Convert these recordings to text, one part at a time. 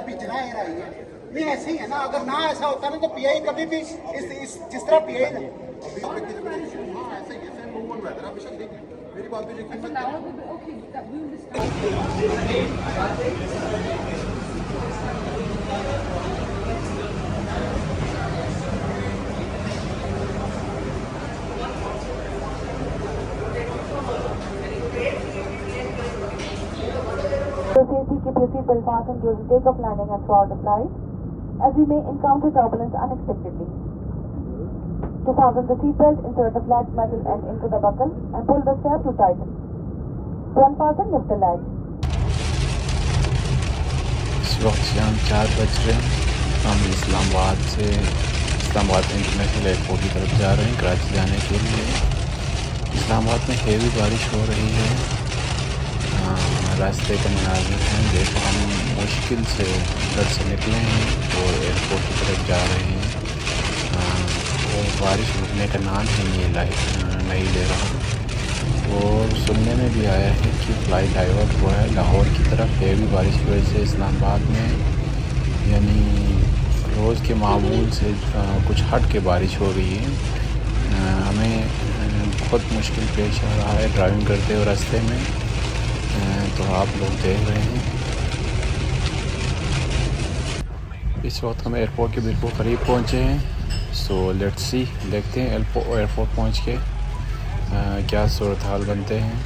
भिजना है रही है। नहीं ऐसे ही है ना, अगर ना ऐसा होता ना तो पीआई कभी भी इस जिस तरह पीआई ना मेरी बात भी Safety, keep your seatbelt fastened during takeoff, landing and throughout the flight, as we may encounter turbulence unexpectedly. To fasten the seatbelt, insert the flat metal end into the buckle and pull the strap to tighten. To unfasten, lift the latch. इस वक्त शाम 4 बज रहे हैं। हम Islamabad international airport की तरफ जा रहे हैं कराची जाने के लिए। इस्लामाबाद में हेवी बारिश हो रही है। रास्ते का मनाज़िर हैं, देखो हम मुश्किल से घर से निकले हैं और एयरपोर्ट की तरफ जा रहे हैं। और बारिश रुकने का नाम ही नहीं ले रहा। और सुनने में भी आया है कि फ़्लाइट डाइवर्ट हुआ है लाहौर की तरफ हेवी बारिश की वजह से। इस्लामाबाद में यानी रोज़ के मामूल से कुछ हट के बारिश हो रही है। हमें बहुत मुश्किल पेश आ रहा है ड्राइविंग करते हुए रास्ते में। तो आप लोग देख रहे हैं इस वक्त हम एयरपोर्ट के बिल्कुल करीब पहुंचे हैं। सो लेट्स सी, देखते हैं एयरपोर्ट पहुंच के क्या सूरत हाल बनते हैं।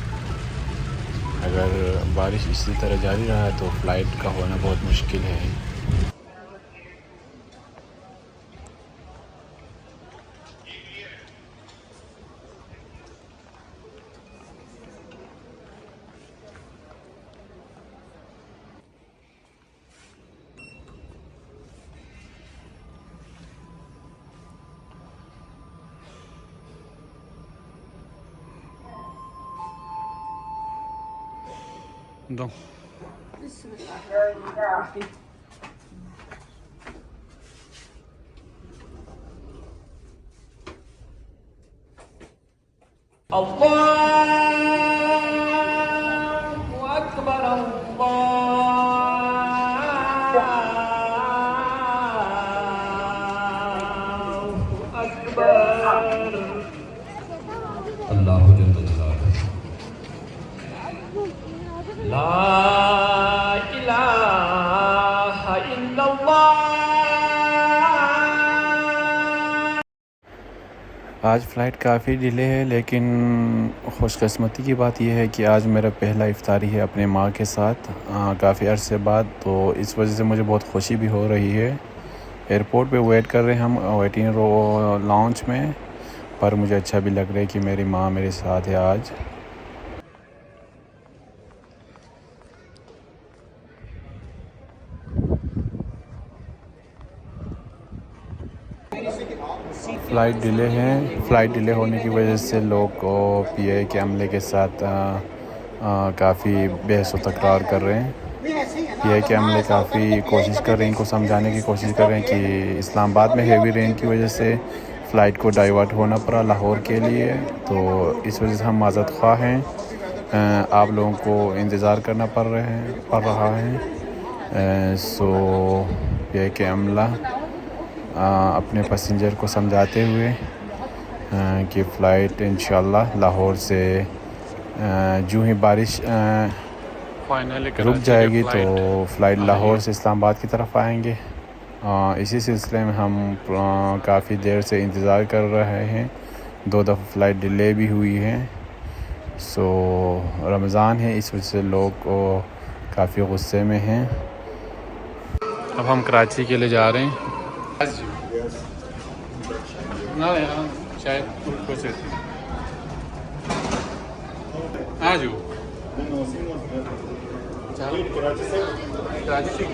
अगर बारिश इसी तरह जारी रहा तो फ़्लाइट का होना बहुत मुश्किल है। दो अल्लाहु अकबर अल्लाहु अकबर। अल्लाहु जल्ल जलालुहु ला इलाहा इल्लल्लाह। आज फ़्लाइट काफ़ी डिले है, लेकिन खुशकिस्मती की बात यह है कि आज मेरा पहला इफ्तारी है अपने माँ के साथ काफ़ी अरसे बाद। तो इस वजह से मुझे बहुत खुशी भी हो रही है। एयरपोर्ट पे वेट कर रहे हैं हम वेटिंग लॉन्च में, पर मुझे अच्छा भी लग रहा है कि मेरी माँ मेरे साथ है आज। फ़्लाइट डिले होने की वजह से लोग पीआई के अमले के साथ काफ़ी बहस व तकरार कर रहे हैं। पीआई के अमले काफ़ी कोशिश कर रहे हैं, इनको समझाने की कोशिश कर रहे हैं कि इस्लामाबाद में हेवी रेन की वजह से फ़्लाइट को डाइवर्ट होना पड़ा लाहौर के लिए। तो इस वजह से हम माज़रत ख़्वाह हैं, आप लोगों को इंतज़ार करना पड़ रहा है। सो पीआई के अमला अपने पैसेंजर को समझाते हुए कि फ़्लाइट इंशाल्लाह लाहौर से जो ही बारिश रुक जाएगी तो फ़्लाइट लाहौर से इस्लामाबाद की तरफ आएंगे। इसी सिलसिले में हम काफ़ी देर से इंतज़ार कर रहे हैं। 2 दफ़ा फ़्लाइट डिले भी हुई है। सो रमज़ान है, इस वजह से लोग काफ़ी गुस्से में हैं। अब हम कराची के लिए जा रहे हैं। ना शायद कुछ आ जाओ कराची से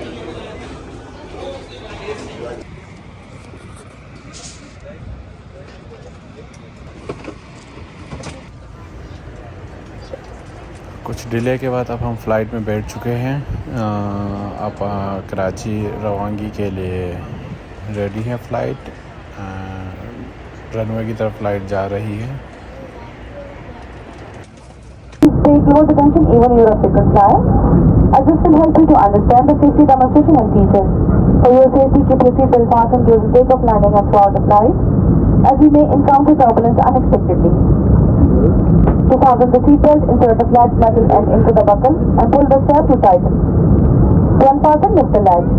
कुछ डिले के बाद अब हम फ़्लाइट में बैठ चुके हैं। अब कराची रवानगी के लिए रेडी है। फ़्लाइट रनवे की तरफ फ़्लाइट जा रही है। Stay close attention even you're a frequent flyer, as this will help you to understand the safety demonstration and features. For your safety, keep your seatbelt fastened during takeoff, landing and throughout the flight, as we may encounter turbulence unexpectedly. To fasten the seatbelt, insert the flat metal end into the buckle and pull the strap to tighten. To unfasten, lift the latch.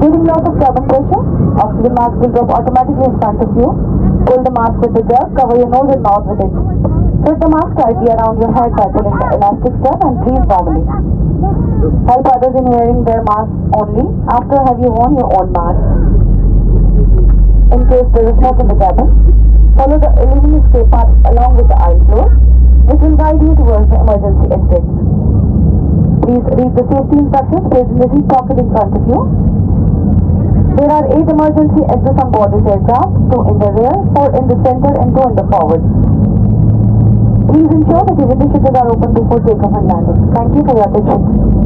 During loss of cabin pressure, oxygen mask will drop automatically in front of you. Pull the mask with the jerk, cover your nose and mouth with it. Fit the mask tightly around your head by pulling the elastic strap and breathe normally. Help others in wearing their mask only after have you worn your own mask. In case there is smoke in the cabin, follow the aluminum escape path along with the aisle floor, which will guide you towards the emergency exit. Please read the safety instructions placed in the seat pocket in front of you. There are 8 emergency exits on board this aircraft, 2 in the rear, 4 in the center and 2 in the forward. Please ensure that your window shutters are open before takeoff and landing. Thank you for your attention.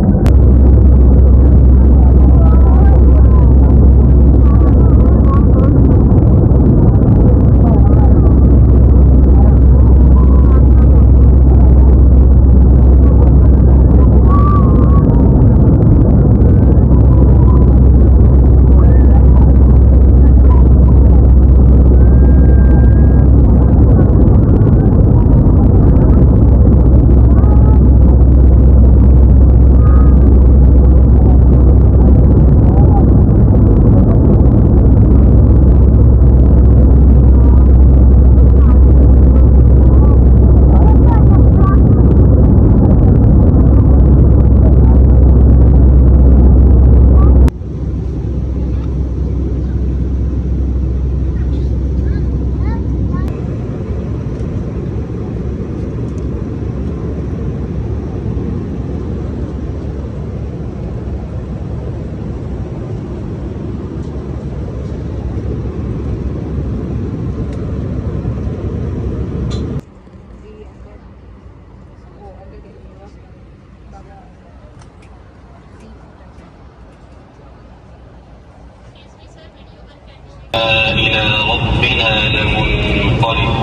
إلى ربنا لمنقلب.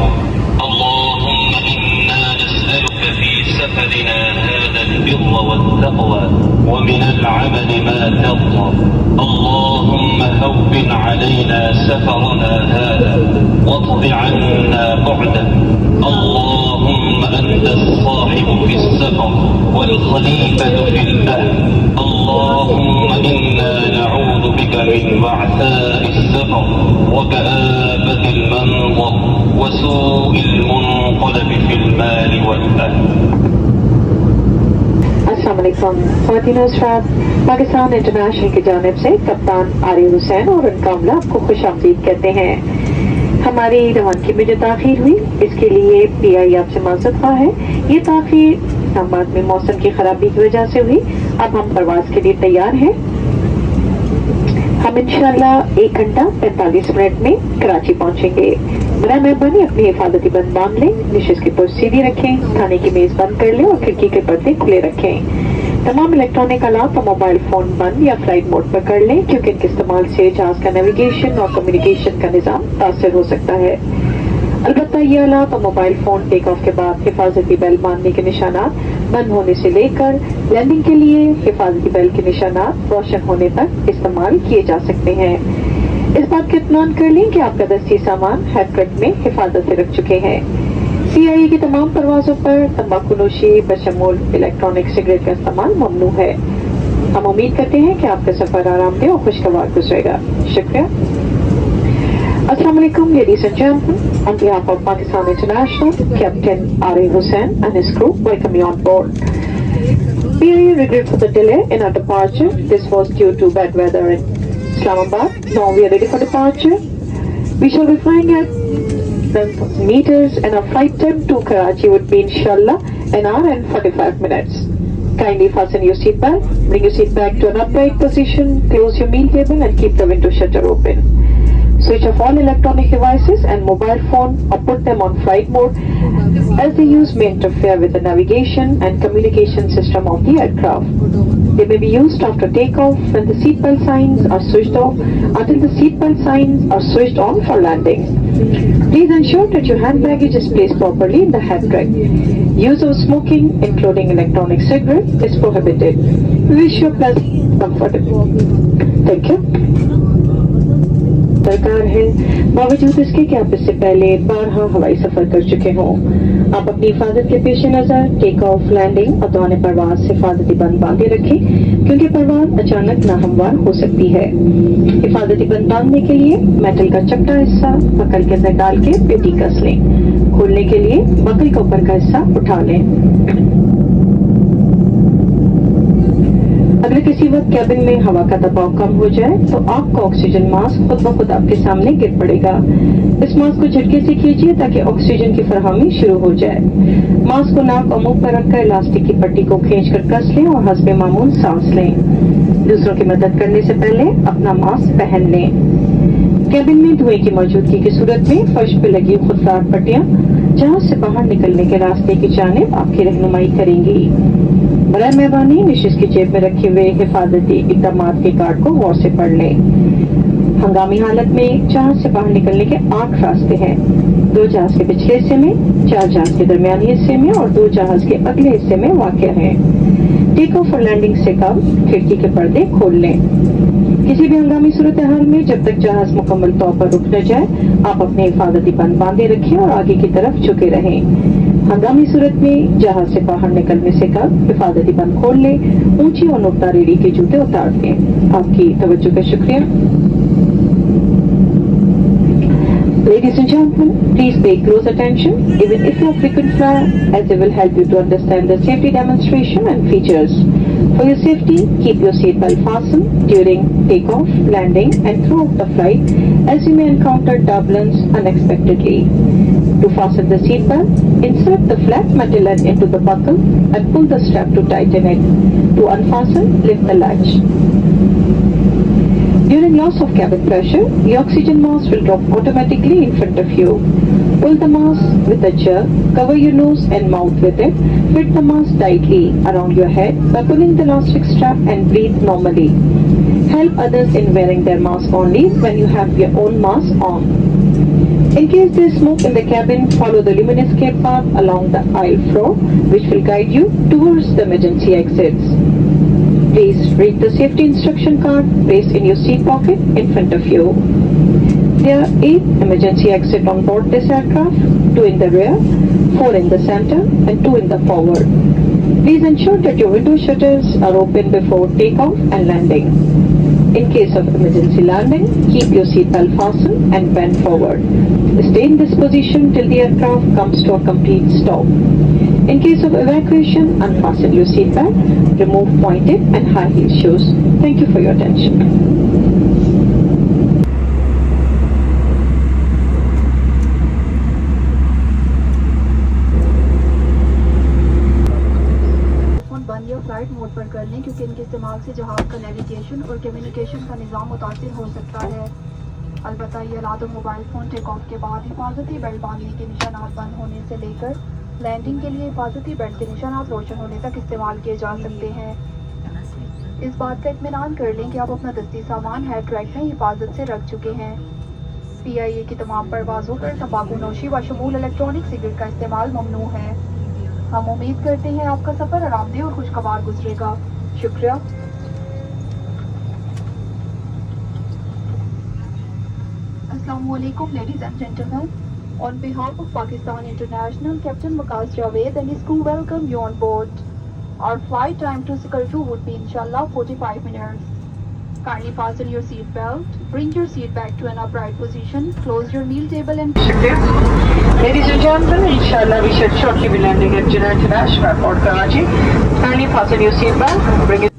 اللهم إنا نسألك في سفرنا هذا البر والتقوى ومن العمل ما ترضى. اللهم هون علينا سفرنا هذا واطب عنا بعده. اللهم أنت الصاحب في السفر والخليفة في الأهل. اللهم إنا نعوذ بك من وعثاء السفر وكآبة المنظر وسوء المنقلب في المال والأهل. अस्सलामुअलैकुम ख़वातीन हज़रात, Pakistan international की जानिब से कप्तान आरिफ हुसैन और उनका अमला आपको खुशामदीद कहते हैं। हमारी रवानगी में जो ताख़ीर हुई इसके लिए PI आपसे माज़रत ख़्वाह है। ये ताख़ीर इस्लामाबाद में मौसम की खराबी की वजह से हुई। अब हम परवाज़ के लिए तैयार हैं। हम इंशाल्लाह 1 घंटा 45 मिनट में कराची पहुंचेंगे। बड़ा मेहरबानी अपनी हिफाजती बंद बांध लें, निशिश की पोस्ट सीधी रखें, खाने की मेज बंद कर लें और खिड़की के पर्दे खुले रखें। तमाम इलेक्ट्रॉनिक आलात और मोबाइल फोन बंद या फ्लाइट मोड पर कर लें, क्योंकि इनके इस्तेमाल से जहाज का नेविगेशन और कम्युनिकेशन का निज़ाम मुतासिर हो सकता है। अलबत्ता ये आलात और मोबाइल फोन टेक ऑफ के बाद हिफाजती बेल बांधने के निशानात बंद होने से लेकर लैंडिंग के लिए हिफाजती बेल के निशानात रोशन होने तक इस्तेमाल किए जा सकते हैं। इस बात का इत्मीनान कर लें कि आपका दस्ती सामान हैंडट्रक में हिफाजत से रख चुके हैं। CIA की तमाम परवाजों पर तंबाकू नोशी बशमूल इलेक्ट्रॉनिक सिगरेट का इस्तेमाल ममनू है। हम उम्मीद करते हैं कि आपका सफर आरामदेह और खुशगवार गुजरेगा। शुक्रिया। Assalamu alaikum, ladies and gentlemen. On behalf of Pakistan International, Captain Arif Hussain and his crew welcome you on board. We are regretful for the delay in our departure. This was due to bad weather in Islamabad. Now we are ready for departure. We shall be flying at 10,000 meters and our flight time to Karachi would be inshallah an hour and 45 minutes. Kindly fasten your seatbelt, bring your seat back to an upright position, close your meal table and keep the window shutter open. Switch off all electronic devices and mobile phone or put them on flight mode, as the use may interfere with the navigation and communication system of the aircraft. They may be used after takeoff when the seatbelt signs are switched off until the seatbelt signs are switched on for landing. Please ensure that your hand baggage is placed properly in the hand rack. Use of smoking, including electronic cigarette, is prohibited. We wish you a pleasant, comfortable. Thank you. सरकार है बावजूद इसके कि आप इससे पहले 12 हवाई सफर कर चुके हों, आप अपनी हिफाजत के पेश नजर टेक ऑफ, लैंडिंग और दौरान परवाज हिफाजती बंद बांधे रखें, क्योंकि परवाज अचानक नाहमवार हो सकती है। हिफाजती बंद बांधने के लिए मेटल का चपटा हिस्सा बकल के अंदर डाल के पेटी कस लें। खोलने के लिए बकल का ऊपर का हिस्सा उठा लें। अगर किसी वक्त कैबिन में हवा का दबाव कम हो जाए तो आपका ऑक्सीजन मास्क खुद ब खुद आपके सामने गिर पड़ेगा। इस मास्क को झटके से खींचिए ताकि ऑक्सीजन की फराहमी शुरू हो जाए। मास्क को नाक और मुंह पर रखकर इलास्टिक की पट्टी को खींचकर कस लें और हस्बे मामूल सांस लें। दूसरों की मदद करने से पहले अपना मास्क पहन लें। कैबिन में धुएं की मौजूदगी की सूरत में फर्श पर लगी खुददार पट्टियां जहाज से बाहर निकलने के रास्ते की जानिब आपकी रहनुमाई करेंगी। बराए मेहरबानी निशिश की जेब में रखे हुए हिफाजती इक़दामात के कार्ड को गौर से पढ़ लें। हंगामी हालत में जहाज से बाहर निकलने के 8 रास्ते हैं। 2 जहाज के पिछले हिस्से में, 4 जहाज के दरमियानी हिस्से में और 2 जहाज के अगले हिस्से में वाक़ हैं। टेक ऑफ और लैंडिंग से कब खिड़की के पर्दे खोल लें। किसी भी हंगामी सूरत हाल में जब तक जहाज मुकम्मल तौर पर रुक न जाए, आप अपने हिफाजती बंद बांधे रखें और आगे की तरफ झुके रहें। हंगामी सूरत में जहाज से बाहर निकलने से कब हिफाजती बंद खोल लें। ऊंची और नुकतार एड़ी के जूते उतार दें। आपकी तवज्जो का शुक्रिया। Ladies and gentlemen, please pay close attention, even if you are frequent flyer, as they will help you to understand the safety demonstration and features. For your safety, keep your seatbelt fastened during takeoff, landing, and throughout the flight, as you may encounter turbulence unexpectedly. To fasten the seatbelt, insert the flat metal end into the buckle and pull the strap to tighten it. To unfasten, lift the latch. During loss of cabin pressure, the oxygen mask will drop automatically in front of you. Pull the mask with a jerk, cover your nose and mouth with it, fit the mask tightly around your head by pulling the elastic strap and breathe normally. Help others in wearing their mask only when you have your own mask on. In case there is smoke in the cabin, follow the luminous escape path along the aisle floor, which will guide you towards the emergency exits. Please read the safety instruction card placed in your seat pocket in front of you. There are 8 emergency exits on board this aircraft, 2 in the rear, 4 in the center, and 2 in the forward. Please ensure that your window shutters are open before takeoff and landing. In case of emergency landing, keep your seatbelt fastened and bend forward. Stay in this position till the aircraft comes to a complete stop. In case of evacuation, unfasten your seatbelt, remove pointed and high heel shoes. Thank you for your attention. बंद या flight mode पर कर लें, क्योंकि इनके इस्तेमाल से जहाज का नेविगेशन और कम्युनिकेशन का निज़ाम मुतासिर हो सकता है। अलबत्ता ये अलाद मोबाइल फ़ोन टेक ऑफ के बाद हिफाजती बेल्ट बांधने के निशानात बंद होने से लेकर लैंडिंग के लिए हिफाजती बेल्ट के निशानात रोशन होने तक इस्तेमाल किए जा सकते हैं। इस बात का इत्मीनान कर लें कि आप अपना दस्ती सामान हेड ट्रैक में हिफाजत से रख चुके हैं। PIA की तमाम परवाज़ों पर तंबाकू नोशी व शमूल इलेक्ट्रॉनिक सिगरेट का इस्तेमाल ममनू है। हम उम्मीद करते हैं आपका सफ़र आरामदेह और खुशगवार गुजरेगा। शुक्रिया। Assalamualaikum, ladies and gentlemen. On behalf of Pakistan International, Captain Waqas Javed and his crew welcome you on board. Our flight time to Sikaltu would be inshallah 45 minutes. Kindly fasten your seat belt, bring your seat back to an upright position, close your meal table and... Ladies and gentlemen, inshallah we shall shortly be landing at Jinnah International Airport, Karachi. Kindly fasten your seat belt, bring it.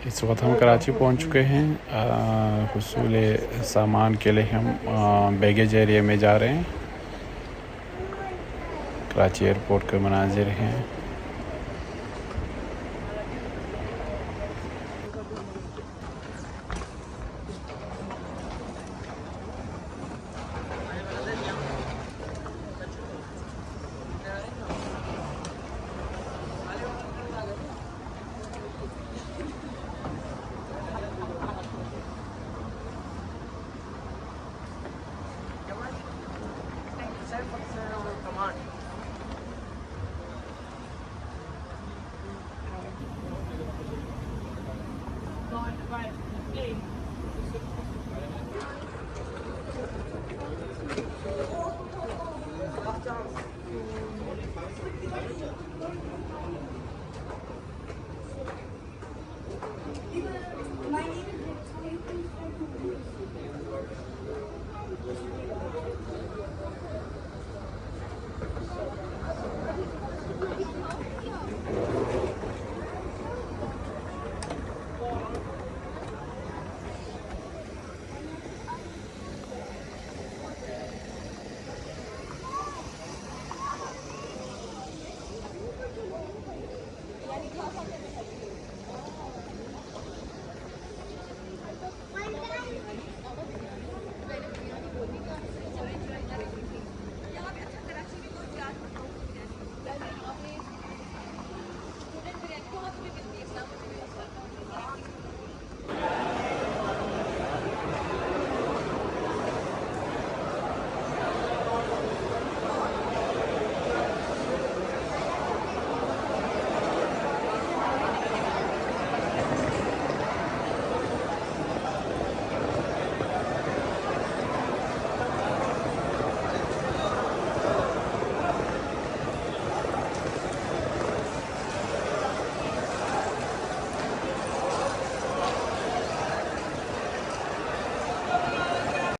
इस वक्त हम कराची पहुंच चुके हैं। हुसूल सामान के लिए हम बैगेज एरिया में जा रहे हैं। कराची एयरपोर्ट के मनाजिर हैं।